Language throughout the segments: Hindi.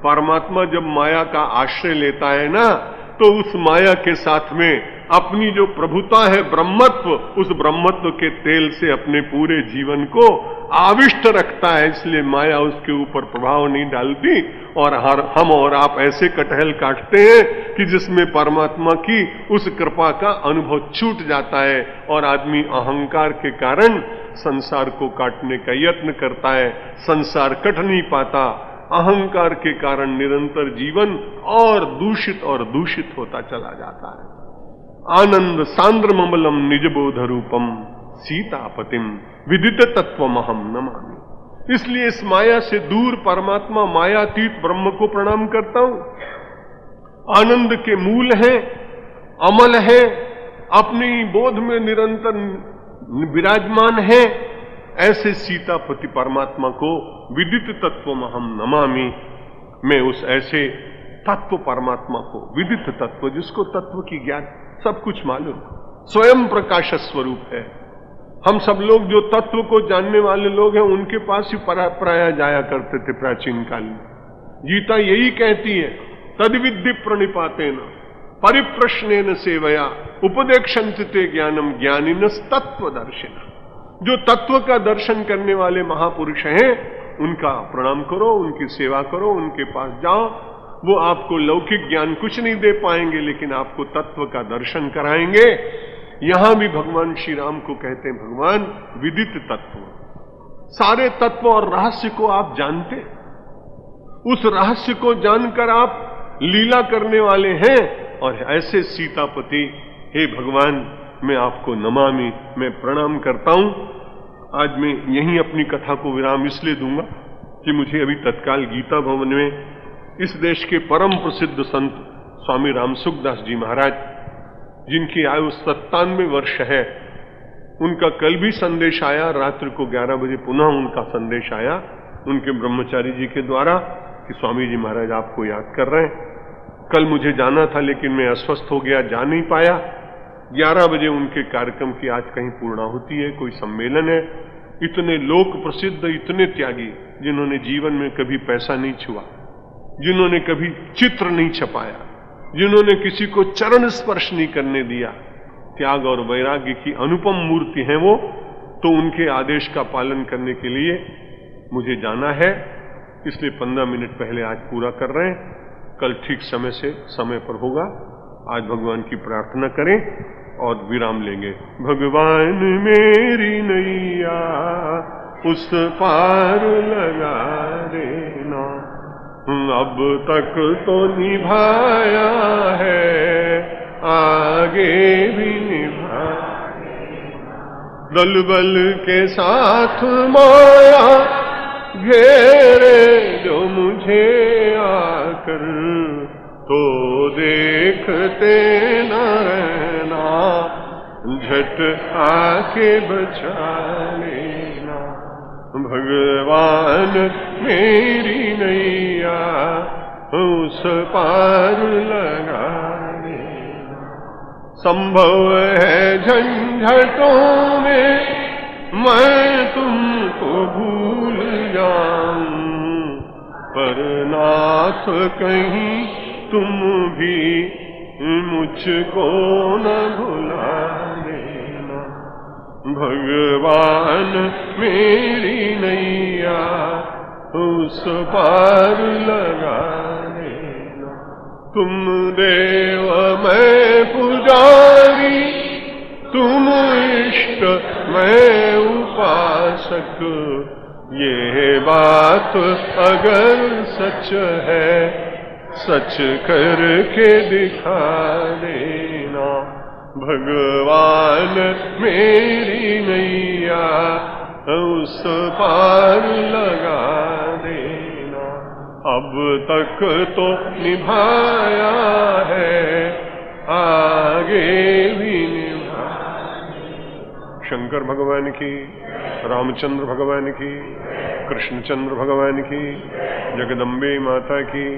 परमात्मा जब माया का आश्रय लेता है ना, तो उस माया के साथ में अपनी जो प्रभुता है ब्रह्मत्व, उस ब्रह्मत्व के तेल से अपने पूरे जीवन को आविष्ट रखता है। इसलिए माया उसके ऊपर प्रभाव नहीं डालती और हम और आप ऐसे कटहल काटते हैं कि जिसमें परमात्मा की उस कृपा का अनुभव छूट जाता है और आदमी अहंकार के कारण संसार को काटने का यत्न करता है। संसार कट नहीं पाता, अहंकार के कारण निरंतर जीवन और दूषित होता चला जाता है। आनंद सांद्र ममलम निजबोध रूपम सीतापतिम विदित तत्वमहम नमामि। इसलिए इस माया से दूर परमात्मा मायातीत ब्रह्म को प्रणाम करता हूं। आनंद के मूल है, अमल है, अपनी बोध में निरंतर विराजमान है। ऐसे सीतापति परमात्मा को विदित तत्वमहम नमामि। मैं उस ऐसे तत्व परमात्मा को, विदित तत्व, जिसको तत्व की ज्ञान सब कुछ मालूम, स्वयं प्रकाश स्वरूप है। हम सब लोग जो तत्व को जानने वाले लोग हैं, उनके पास ही प्राय जाया करते थे प्राचीन काल में। गीता यही कहती है, तद्विद्धि प्रणिपातेन परिप्रश्नेन सेवया उपदेक्षन्ति ते ज्ञानम ज्ञानिनस् तत्वदर्शिनः। जो तत्व का दर्शन करने वाले महापुरुष हैं, उनका प्रणाम करो, उनकी सेवा करो, उनके पास जाओ। वो आपको लौकिक ज्ञान कुछ नहीं दे पाएंगे, लेकिन आपको तत्व का दर्शन कराएंगे। यहां भी भगवान श्री राम को कहते हैं, भगवान विदित तत्व, सारे तत्व और रहस्य को आप जानते, उस रहस्य को जानकर आप लीला करने वाले हैं। और ऐसे सीतापति, हे भगवान, मैं आपको नमामि, मैं प्रणाम करता हूं। आज मैं यहीं अपनी कथा को विराम इसलिए दूंगा कि मुझे अभी तत्काल गीता भवन में इस देश के परम प्रसिद्ध संत स्वामी रामसुखदास जी महाराज, जिनकी आयु 97 वर्ष है, उनका कल भी संदेश आया, रात्रि को 11 बजे पुनः उनका संदेश आया उनके ब्रह्मचारी जी के द्वारा कि स्वामी जी महाराज आपको याद कर रहे हैं। कल मुझे जाना था, लेकिन मैं अस्वस्थ हो गया, जा नहीं पाया। 11 बजे उनके कार्यक्रम की आज कहीं पूर्णाहुति है, कोई सम्मेलन है। इतने लोक प्रसिद्ध, इतने त्यागी, जिन्होंने जीवन में कभी पैसा नहीं छुआ, जिन्होंने कभी चित्र नहीं छपाया, जिन्होंने किसी को चरण स्पर्श नहीं करने दिया, त्याग और वैराग्य की अनुपम मूर्ति हैं वो। तो उनके आदेश का पालन करने के लिए मुझे जाना है, इसलिए 15 मिनट पहले आज पूरा कर रहे हैं। कल ठीक समय पर होगा। आज भगवान की प्रार्थना करें और विराम लेंगे। भगवान मेरी नैया उस पार लगा देना, अब तक तो निभाया है, आगे भी निभा। दल बल के साथ माया घेरे जो मुझे आकर, तो देखते न रहना, झट आके बचा लेना। भगवान मेरी नैया उस पार लगा देना। संभव है झंझटों में मैं तुमको भूल जाऊं, पर नाथ कहीं तुम भी मुझको न भुला देना। भगवान मेरी नैया उस पार लगा देना। तुम देव मैं पुजारी, तुम इष्ट मैं उपासक, ये बात अगर सच है, सच करके दिखा देना। भगवान मेरी नैया उस पार लगा देना। अब तक तो निभाया है, आगे भी निभा। शंकर भगवान की, रामचंद्र भगवान की, कृष्णचंद्र भगवान की, जगदम्बे माता की,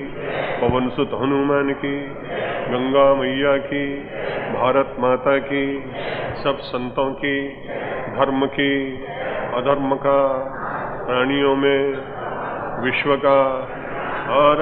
पवन सुत हनुमान की, गंगा मैया की, भारत माता की, सब संतों की, धर्म की, अधर्म का, प्राणियों में, विश्व का, हर